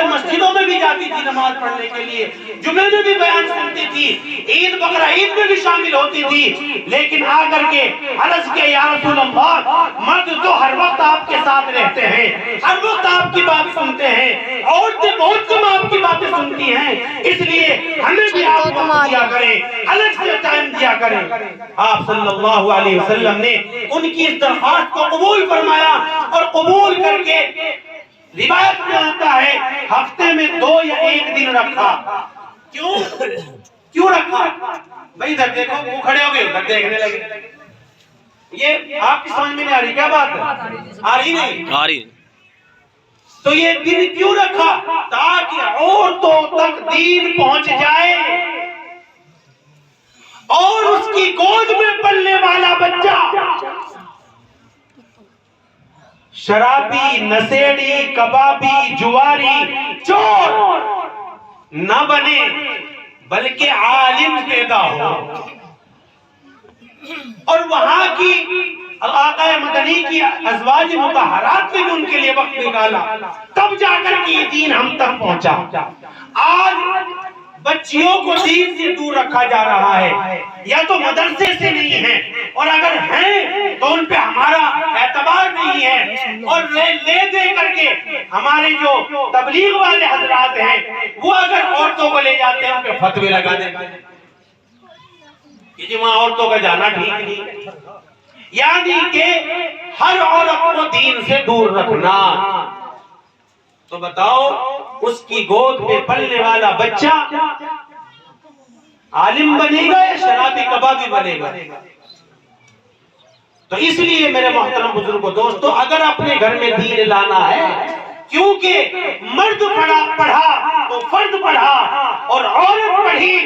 مسجدوں میں بھی جاتی تھی نماز پڑھنے کے لیے، جمعے میں بھی بیان سنتی تھی، عید بقرہ عید میں بھی شامل ہوتی تھی، لیکن آ کر کے عرض کیا یا رسول اللہ مرد تو ہر وقت آپ کے ساتھ رہتے ہیں، ہر وقت آپ کی بات سنتے ہیں، عورتیں بہت کم آپ کی باتیں سنتی ہیں، اس لیے ہمیں بھی آپ وقت دیا کریں، الگ سے ٹائم دیا کریں۔ آپ صلی اللہ علیہ وسلم نے ان کی اس درخواست کو قبول فرمایا اور قبول کر کے روایت میں آتا ہے ہفتے میں 2 یا 1 دن رکھا۔ کیوں رکھا؟ بھئی ادھر دیکھو، وہ کھڑے ہو گئے ادھر دیکھنے لگے۔ یہ آپ کی سمجھ میں نہیں آ رہی کیا بات ہے؟ آ رہی نہیں؟ آ رہی۔ تو یہ دن کیوں رکھا؟ تاکہ عورتوں تک دین پہنچ جائے اور اس کی گود میں پلنے والا بچہ شرابی، نشیڑی، کبابی، جواری، چور نہ بنے بلکہ عالم پیدا ہو۔ اور وہاں کی آقا مدنی کی ازواج مطہرات نے بھی ان کے لیے وقت نکالا، تب جا کر کے یہ دین ہم تک پہنچا۔ آج بچیوں کو دین سے دور رکھا جا رہا ہے، یا تو مدرسے سے نہیں ہیں، اور اگر ہیں تو ان پہ ہمارا اعتبار نہیں ہے، اور لے دے کر کے ہمارے جو تبلیغ والے حضرات ہیں وہ اگر عورتوں کو لے جاتے ہیں ان پہ فتوے لگا دیتے ہیں کہ جی وہاں عورتوں کا جانا ٹھیک نہیں، یعنی کہ ہر عورت کو دین سے دور رکھنا۔ تو بتاؤ اس کی گود میں پلنے والا بچہ عالم بنے گا یا شرابی کبابی بنے گا؟ تو اس لیے میرے محترم بزرگوں دوستو، اگر اپنے گھر میں دین لانا ہے، کیونکہ مرد پڑھا تو فرد پڑھا اور عورت پڑھی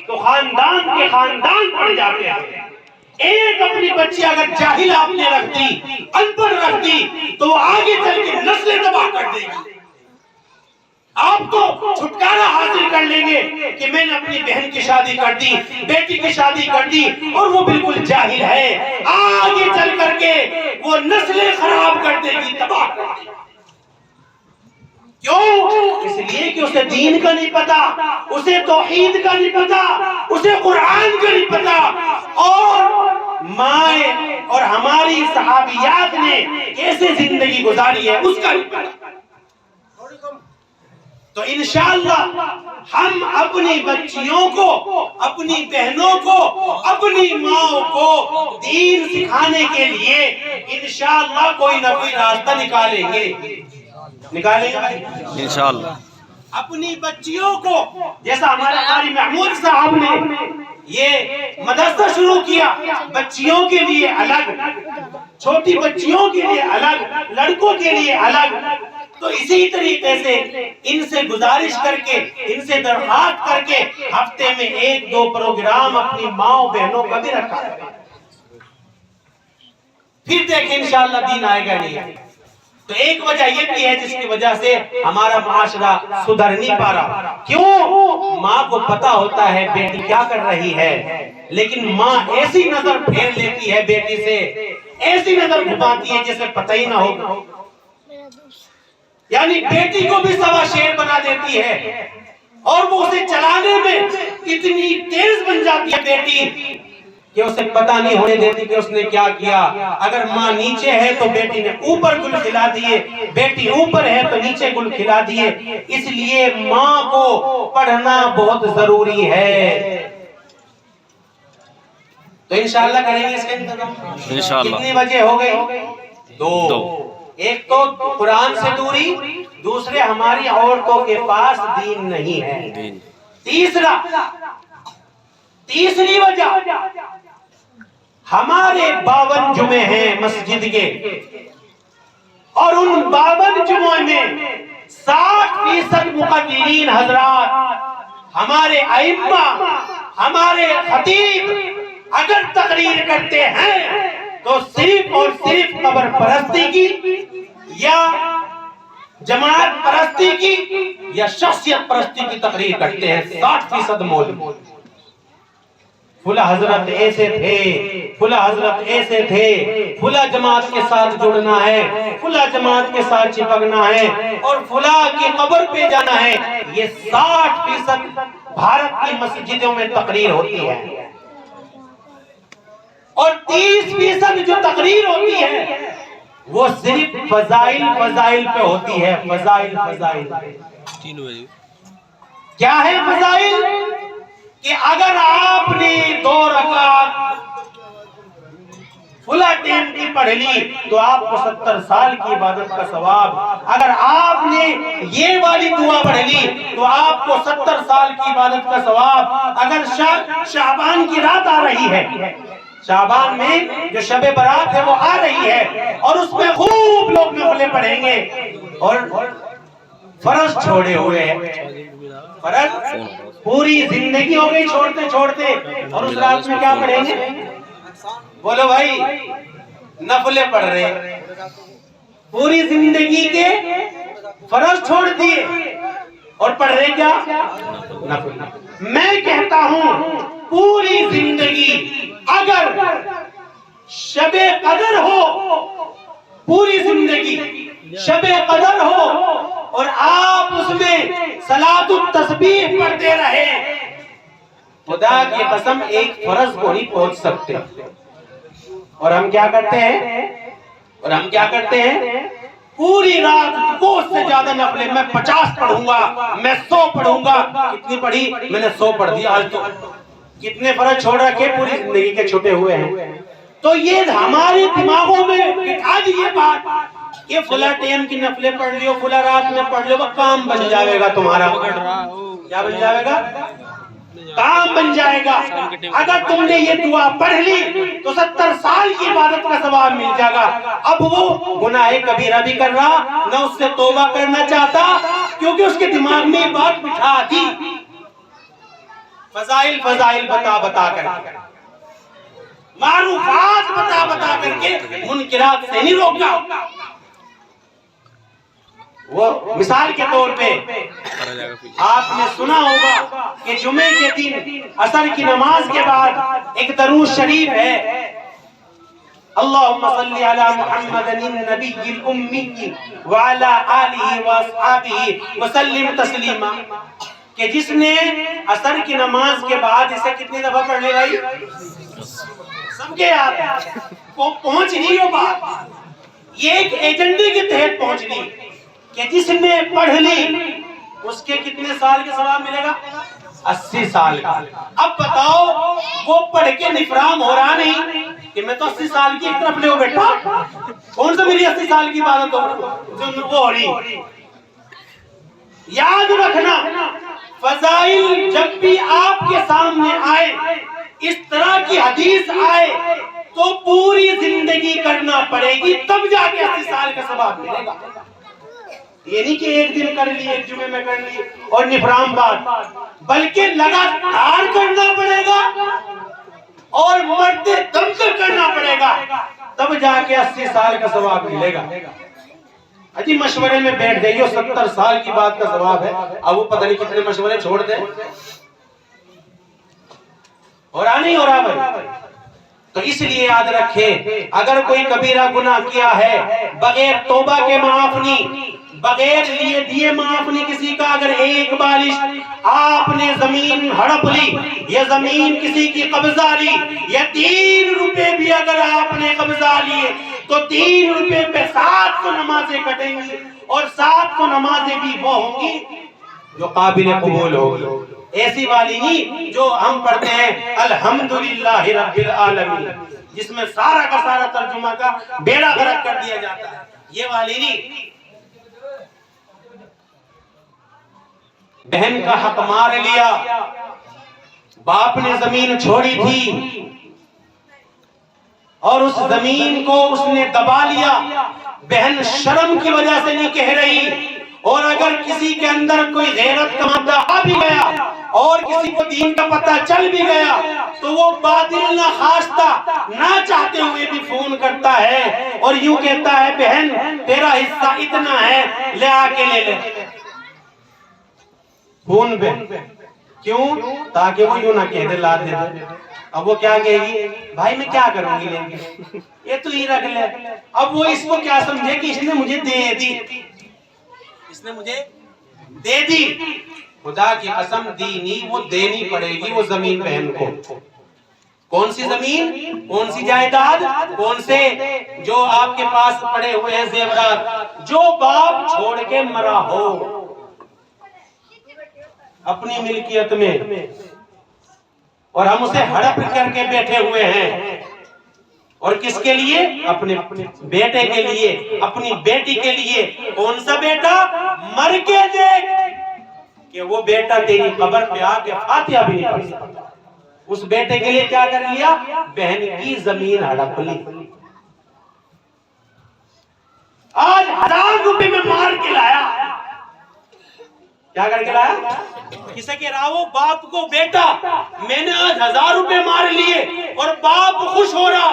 تو خاندان کے خاندان پڑھ جاتے ہیں۔ ایک اپنی بچی اگر جاہل آپ نے رکھ دی، ان پڑھ رکھ دی، تو وہ آگے چل کے نسلیں تباہ کر دے گی۔ آپ تو چھٹکارا حاصل کر لیں گے کہ میں نے اپنی بہن کی شادی کر دی، بیٹی کی شادی کر دی، اور وہ بالکل جاہل ہے، آگے چل کر کے وہ نسلیں خراب کر دے گی، تباہ کر دے گی۔ کیوں؟ اس لیے کہ اسے دین کا نہیں پتا، اسے توحید کا نہیں پتا، اسے قرآن کا نہیں پتا، اور مائیں اور ہماری صحابیات نے کیسے زندگی گزاری ہے اس کا نہیں پتا۔ تو انشاءاللہ ہم اپنی بچیوں کو، اپنی بہنوں کو، اپنی ماں کو دین سکھانے کے لیے انشاءاللہ کوئی نہ کوئی راستہ نکالیں گے انشاءاللہ۔ اپنی بچیوں کو، جیسا ہمارے قاری محمود صاحب نے یہ مدرسہ شروع کیا، بچیوں کے لیے الگ، چھوٹی بچیوں کے لیے الگ، لڑکوں کے لیے الگ، تو اسی طریقے سے ان سے گزارش کر کے، ان سے درخواست کر کے ہفتے میں 1-2 پروگرام اپنی ماں بہنوں کا بھی رکھا ہے، پھر دیکھیں انشاءاللہ دین آئے گا نہیں۔ تو ایک وجہ یہ بھی ہے جس کی وجہ سے ہمارا معاشرہ سدھر نہیں پا رہا۔ کیوں؟ ماں کو پتا ہوتا ہے بیٹی کیا کر رہی ہے، لیکن ماں ایسی نظر پھیر لیتی ہے بیٹی سے، ایسی نظر گھماتی ہے جیسے پتہ ہی نہ ہوگا، یعنی بیٹی کو بھی سوا شیر بنا دیتی ہے، اور وہ اسے چلانے میں اتنی تیز بن جاتی ہے بیٹی کہ اسے پتہ نہیں ہونے دیتی کہ اس نے کیا کیا۔ اگر ماں نیچے ہے تو بیٹی نے اوپر گل کھلا دیے، بیٹی اوپر ہے تو نیچے گل کھلا دیے۔ اس لیے ماں کو پڑھنا بہت ضروری ہے۔ تو انشاءاللہ کریں گے اس کے انتظام۔ انشاءاللہ۔ کتنی وجہ ہو گئی؟ 2۔ ایک تو قرآن سے دوری، دوسرے ہماری عورتوں کے پاس دین نہیں ہے۔ تیسری وجہ، ہمارے 52 جمعے ہیں مسجد کے، اور ان 52 جمعوں میں 60% مقررین حضرات، ہمارے ائمہ، ہمارے خطیب اگر تقریر کرتے ہیں تو صرف اور صرف قبر پرستی کی یا جماعت پرستی کی یا شخصیت پرستی کی تقریر کرتے ہیں، 60% موجود۔ فلا حضرت ایسے تھے، فلا حضرت ایسے تھے، فلا جماعت کے ساتھ جڑنا ہے، فلا جماعت کے ساتھ چپکنا ہے، اور فلا کی قبر پہ جانا ہے. یہ 60% بھارت کی مسجدوں میں تقریر ہوتی ہے، اور 30% جو تقریر ہوتی ہے وہ صرف فضائل پہ ہوتی ہے. فضائل کیا ہے فضائل؟ کہ اگر آپ نے 2 رکعت فلا ٹائم کی پڑھ لی تو آپ کو 70 سال کی عبادت کا ثواب. اگر آپ نے یہ والی دعا پڑھ لی تو آپ کو 70 سال کی عبادت کا ثواب. اگر شعبان کی رات آ رہی ہے، شعبان میں جو شب برات ہے وہ آ رہی ہے، اور اس میں خوب لوگ نفلیں پڑھیں گے، اور فرض چھوڑے ہوئے ہیں، فرض پوری زندگی ہو گئی چھوڑتے چھوڑتے، اور اس رات میں کیا پڑھیں گے؟ بولو بھائی، نفلیں پڑھ رہے، پوری زندگی کے فرض چھوڑ دیے اور پڑھ رہے کیا؟ نفل. میں کہتا ہوں پوری زندگی اگر شب قدر ہو، پوری زندگی شب قدر ہو، اور آپ اس میں صلاۃ التسبیح پڑھتے رہے، خدا کی قسم ایک فرض کو نہیں پہنچ سکتے. اور ہم کیا کرتے ہیں؟ پوری رات کو سے زیادہ نفلیں، میں 50 پڑھوں گا، میں 100 پڑھوں گا. کتنی پڑھی؟ میں نے 100 پڑھ دی آج. تو کتنے فرض چھوڑ رکھے پوری زندگی کے چھوٹے ہوئے ہیں. تو یہ ہمارے دماغوں میں بٹھا دی یہ بات کہ فلا ٹائم کی نفلیں پڑھ لیو، فلا رات میں پڑھ لیو، وہ کام بن جائے گا تمہارا. کیا بن جائے گا؟ کام بن جائے گا. اگر تم نے یہ دعا پڑھ لی تو 70 سال کی عبادت کا ثواب مل جائے گا. اب وہ گناہ کبیرہ بھی کر رہا، نہ اس سے توبہ کرنا چاہتا، کیونکہ اس کے دماغ میں یہ بات بٹھا دی. فضائل بتا کر، معروفات بتا کر کے منکرات سے نہیں روکا. وہ مثال کے طور پہ آپ نے سنا ہوگا کہ جمعے کے دن عصر کی نماز کے بعد ایک درود شریف ہے، اللہم صلی علی محمد النبی الامی وعلی آلہ واصحابہ وسلم تسلیما. کہ جس نے عصر کی نماز کے بعد اسے کتنی دفعہ پڑھ لے بھائی؟ سب کے آپ کو پہنچ نہیں ہو بات، یہ ایک ایجنڈے کے تحت پہنچ لی کہ جس نے پڑھ لی اس کے کتنے سال کے ثواب ملے گا؟ 80 سال کا. اب بتاؤ وہ پڑھ کے نفرام ہو رہا نہیں کہ میں تو 80 سال کی ایک طرف لے ہو بیٹھا، کون سا میری 80 سال کی عبادت ہو رہی. یاد رکھنا فضائل جب بھی آپ کے سامنے آئے، اس طرح کی حدیث آئے تو پوری زندگی کرنا پڑے گی، تب جا کے 80 سال کا ثواب ملے گا. یہ نہیں کہ ایک دن کر لی، ایک جمعے میں کر لی اور نفرام بات، بلکہ لگاتار کرنا پڑے گا اور مرتے دم تک کرنا پڑے گا، تب جا کے 80 سال کا ثواب ملے گا. اجی مشورے میں بیٹھ جائیے، 70 سال کی بات کا ثواب ہے، اب وہ پتہ نہیں کتنے مشورے چھوڑ دیں. ہو رہا نہیں ہو رہا بھائی؟ تو اس لیے یاد رکھیں، اگر کوئی کبیرہ گناہ کیا ہے بغیر توبہ کے معاف نہیں، بغیر لیے دیے معاف نہیں کسی کا. اگر ایک بالش آپ نے زمین ہڑپ لی یا زمین کسی کی قبضہ لی یا 3 روپے بھی اگر آپ نے قبضہ لیے تو 3 روپے پہ 700 نمازیں کٹیں گی، اور 700 نمازیں بھی وہ ہوں گی جو قابل قبول ہوگی. ایسی والی نہیں جو ہم پڑھتے ہیں الحمدللہ رب العالمین، جس میں سارا کا سارا ترجمہ کا بیڑا غرق کر دیا جاتا ہے، یہ والی نہیں. بہن کا حق مار لیا، باپ نے زمین چھوڑی تھی اور اس زمین کو اس نے دبا لیا، بہن شرم کی وجہ سے نہیں کہہ رہی. اور اگر کسی کے اندر کوئی غیرت کا مادہ آ بھی گیا اور کسی کو دین کا پتہ چل بھی گیا تو وہ بادل نہ خواستہ نہ چاہتے ہوئے بھی فون کرتا ہے اور یوں کہتا ہے بہن تیرا حصہ اتنا ہے لے آ کے لے لے. فون پہ کیوں؟ تاکہ وہ یوں نہ کہہ دے لا دے دے. اب وہ کیا کہے گی؟ بھائی میں کیا کروں گی لے کے، یہ تو ہی رکھ لے. اب وہ اس کو کیا سمجھے کہ اس نے مجھے دے دی، اس نے مجھے دے دی. خدا کی قسم دی نہیں، وہ دینی پڑے گی وہ زمین بہن کو. کون سی زمین، کون سی جائیداد، کون سے جو آپ کے پاس پڑے ہوئے ہیں زیورات، جو باپ چھوڑ کے مرا ہو اپنی ملکیت میں، اور ہم اسے ہڑپ کر کے بیٹھے ہوئے ہیں. اور کس کے لیے؟ اپنے بیٹے کے لیے، اپنی بیٹی کے لیے. کون سا بیٹا؟ مر کے دیکھ کہ وہ بیٹا تیری قبر پہ آ کے فاتحہ بھی نہیں پڑھ سکتا. اس بیٹے کے لیے کیا کر لیا؟ بہن کی زمین ہڑپ لی. آج 1000 روپے میں مار کے لایا. کیا کر کے لایا؟ کسے کہہ رہا وہ باپ کو بیٹا میں نے آج 1000 روپے مار لیے، اور باپ خوش ہو رہا،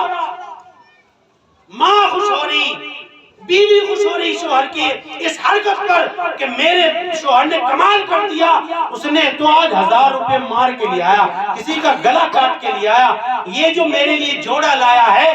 ماں خوش ہو رہی، بیوی خوش ہو رہی شوہر کی اس حرکت پر کہ میرے شوہر نے کمال کر دیا، اس نے تو آج 1000 روپے مار کے لے آیا، کسی کا گلا کاٹ کے لے آیا. یہ جو میرے لیے جوڑا لایا ہے،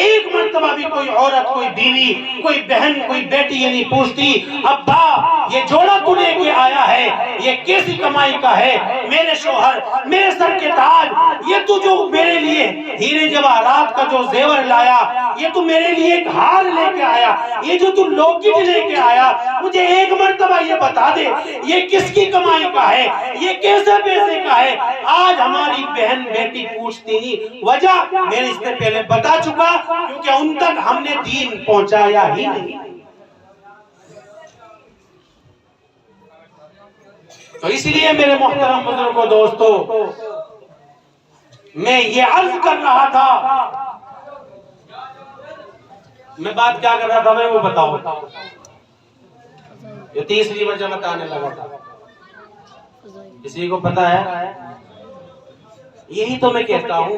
ایک مرتبہ بھی کوئی عورت، کوئی بیوی، کوئی بہن، کوئی بیٹی یہ نہیں پوچھتی ابا یہ جوڑا تو لے کے آیا ہے یہ کیسی کمائی کا ہے؟ میرے شوہر، میرے سر کے تاج، یہ تو جو میرے لیے ہیرے جواہرات کا جو زیور لایا، یہ تو میرے لیے ایک ہار لے کے آیا، یہ جو تو لوکٹ لے کے آیا، مجھے ایک مرتبہ یہ بتا دے یہ کس کی کمائی کا ہے، یہ کیسے پیسے کا ہے؟ آج ہماری بہن بیٹی پوچھتی نہیں. وجہ میں نے اس سے پہلے بتا چکا، کیونکہ ان تک ہم نے دین پہنچایا ہی نہیں. تو اس لیے میرے محترم بزرگوں دوستو، میں یہ عرض کر رہا تھا، میں بات کیا کر رہا تھا میں وہ بتاؤں. یہ تیسری وجہ بتانے لگا تھا. کسی کو پتا ہے؟ یہی تو میں کہتا ہوں،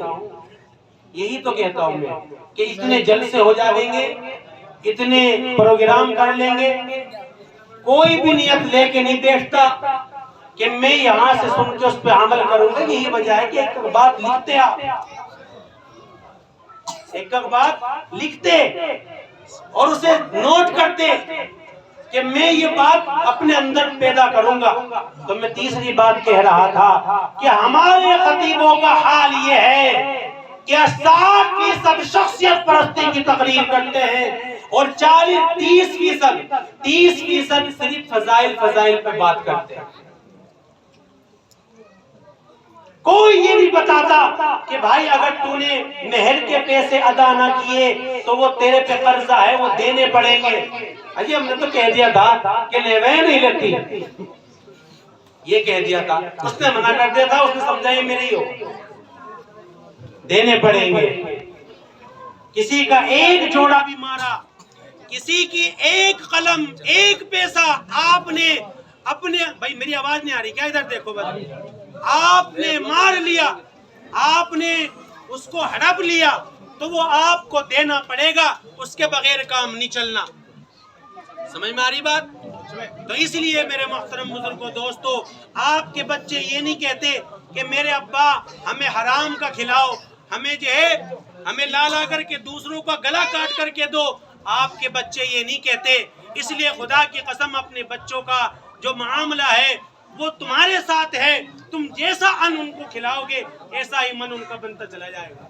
یہی تو کہتا ہوں میں کہ اتنے جلسے ہو جائیں گے، اتنے پروگرام کر لیں گے، کوئی بھی نیت لے کے نہیں بیٹھتا کہ میں یہاں سے سن کے اس پہ عمل کروں گا. یہی وجہ ہے کہ ایک بات لکھتے آپ، ایک بات لکھتے اور اسے نوٹ کرتے کہ میں یہ بات اپنے اندر پیدا کروں گا. تو میں تیسری بات کہہ رہا تھا کہ ہمارے خطیبوں کا حال یہ ہے کہ 60% شخصیت پرستی کی تقریر کرتے ہیں اور 30% صرف فضائل پہ بات کرتے ہیں. کوئی یہ نہیں بتاتا کہ بھائی اگر تو نے مہر کے پیسے ادا نہ کیے تو وہ تیرے پہ قرضہ ہے، وہ دینے پڑیں گے. اجی ہم نے تو کہہ دیا تھا کہ لیوے نہیں لیتی، یہ کہہ دیا تھا، اس نے منع کر دیا تھا، اس نے سمجھا یہ میرے ہی ہو، دینے پڑیں گے. کسی کا ایک جوڑا بھی مارا، کسی کی ایک قلم، ایک پیسہ آپ نے اپنے، بھائی میری آواز نہیں آ رہی کیا؟ ادھر دیکھو بس، آپ نے مار لیا، آپ نے اس کو ہڑپ لیا تو وہ آپ کو دینا پڑے گا، اس کے بغیر کام نہیں چلنا. سمجھ میں آ رہی بات؟ تو اس لیے میرے محترم بزرگوں دوستو، آپ کے بچے یہ نہیں کہتے کہ میرے ابا ہمیں حرام کا کھلاؤ، ہمیں جو ہے ہمیں لا لا کر کے دوسروں کا گلا کاٹ کر کے دو. آپ کے بچے یہ نہیں کہتے. اس لیے خدا کی قسم اپنے بچوں کا جو معاملہ ہے وہ تمہارے ساتھ ہے، تم جیسا ان کو کھلاؤ گے ایسا ہی من ان کا بنتا چلا جائے گا.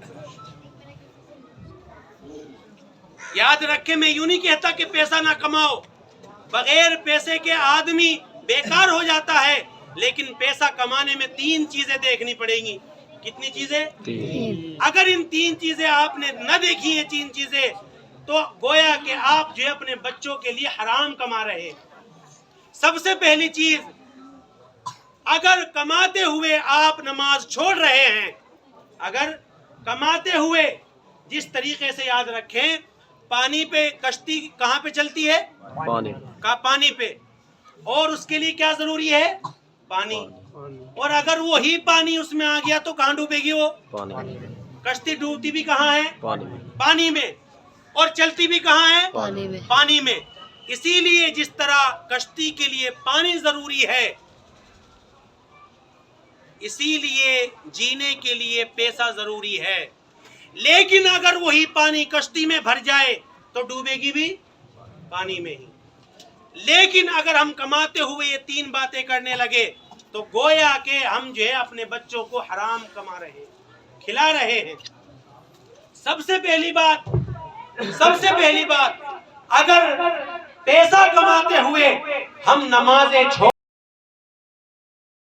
یاد رکھے میں یوں نہیں کہتا کہ پیسہ نہ کماؤ، بغیر پیسے کے آدمی بیکار ہو جاتا ہے، لیکن پیسہ کمانے میں 3 چیزیں دیکھنی پڑیں گی. کتنی چیزیں؟ 3. اگر ان 3 چیزیں آپ نے نہ دیکھی ہیں 3 چیزیں تو گویا کہ آپ جو اپنے بچوں کے لیے حرام کما رہے ہیں. سب سے پہلی چیز، اگر کماتے ہوئے آپ نماز چھوڑ رہے ہیں، اگر کماتے ہوئے جس طریقے سے، یاد رکھیں پانی پہ کشتی کہاں پہ چلتی ہے؟ پانی پہ، اور اس کے لیے کیا ضروری ہے؟ پانی. اور اگر وہی پانی اس میں آ گیا تو کہاں ڈوبے گی وہ؟ کشتی ڈوبتی بھی کہاں ہے؟ پانی میں. اور چلتی بھی کہاں ہے؟ پانی میں. اسی لیے جس طرح کشتی کے لیے پانی ضروری ہے، اسی لیے جینے کے لیے پیسہ ضروری ہے، لیکن اگر وہی پانی کشتی میں بھر جائے تو ڈوبے گی بھی پانی میں ہی۔ لیکن اگر ہم کماتے ہوئے یہ تین باتیں کرنے لگے تو گویا کہ ہم جو ہے اپنے بچوں کو حرام کما رہے ہیں، کھلا رہے ہیں۔ سب سے پہلی بات اگر پیسہ کماتے ہوئے ہم نمازیں چھوڑ